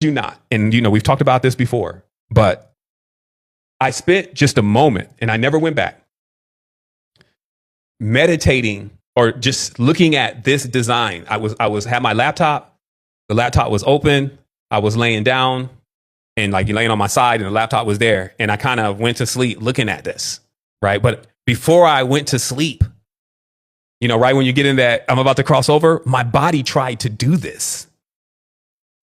you not. And, we've talked about this before, but I spent just a moment and I never went back meditating or just looking at this design. I had my laptop. The laptop was open. I was laying down and like laying on my side and the laptop was there. And I kind of went to sleep looking at this. Right. But before I went to sleep, right when you get in that, I'm about to cross over, my body tried to do this.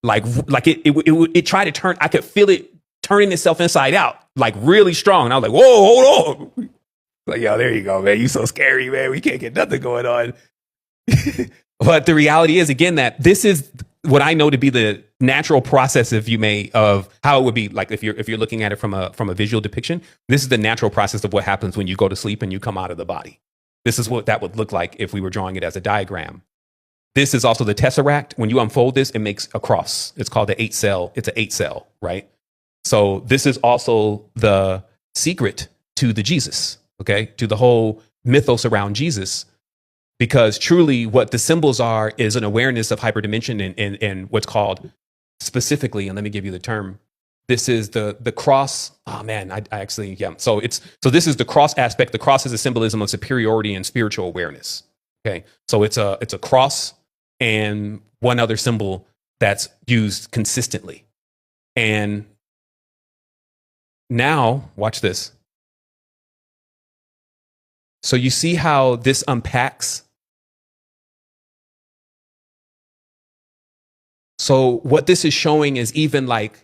Like it tried to turn, I could feel it turning itself inside out, like really strong. And I was like, whoa, hold on. Like, yo, there you go, man. You so scary, man. We can't get nothing going on. But the reality is, again, that this is what I know to be the natural process, if you may, of how it would be like if you're looking at it from a visual depiction. This is the natural process of what happens when you go to sleep and you come out of the body. This is what that would look like if we were drawing it as a diagram. This is also the tesseract. When you unfold this, it makes a cross. It's called the 8-cell. It's an 8-cell, right? So this is also the secret to the Jesus, okay, to the whole mythos around Jesus. Because truly what the symbols are is an awareness of hyperdimension and what's called specifically, and let me give you the term, this is the cross. Oh man, I actually, yeah. So this is the cross aspect. The cross is a symbolism of superiority and spiritual awareness. Okay. So it's a cross and one other symbol that's used consistently. And now watch this. So you see how this unpacks. So what this is showing is even like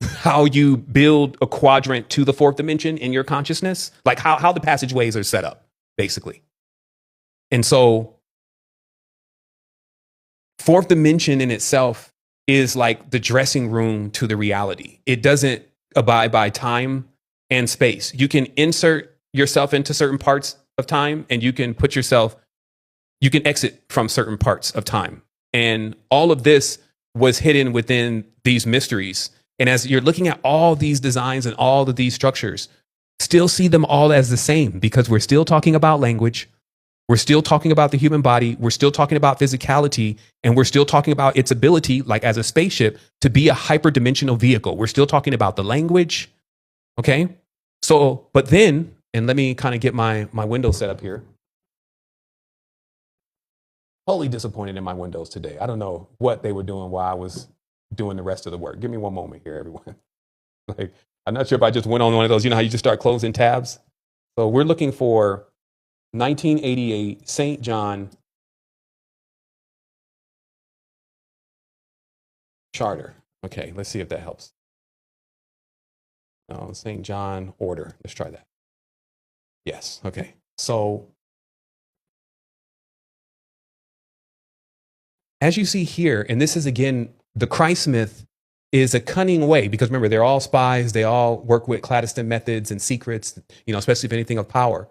how you build a quadrant to the fourth dimension in your consciousness, like how the passageways are set up, basically. And so fourth dimension in itself is like the dressing room to the reality. It doesn't abide by time and space. You can insert yourself into certain parts of time and you can exit from certain parts of time. And all of this was hidden within these mysteries. And as you're looking at all these designs and all of these structures, still see them all as the same, because we're still talking about language. We're still talking about the human body. We're still talking about physicality, and we're still talking about its ability, like as a spaceship, to be a hyperdimensional vehicle. We're still talking about the language. Okay. So, but then, and let me kind of get my window set up here. Totally disappointed in my windows today. I don't know what they were doing while I was doing the rest of the work. Give me one moment here, everyone. Like, I'm not sure if I just went on one of those, how you just start closing tabs. So we're looking for 1988 St. John Charter. Okay, let's see if that helps. No, St. John Order. Let's try that. Yes, okay. So as you see here, and this is again, the Christ myth is a cunning way, because remember, they're all spies. They all work with clandestine methods and secrets, especially if anything of power.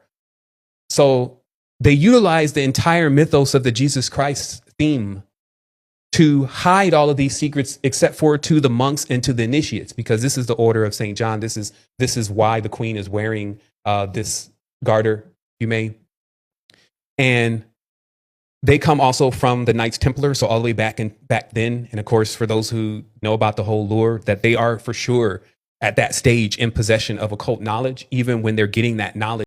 So they utilize the entire mythos of the Jesus Christ theme to hide all of these secrets, except for to the monks and to the initiates, because this is the order of St. John. This is why the queen is wearing this garter, you may. And they come also from the Knights Templar, so all the way back then. And of course, for those who know about the whole lore, that they are for sure at that stage in possession of occult knowledge, even when they're getting that knowledge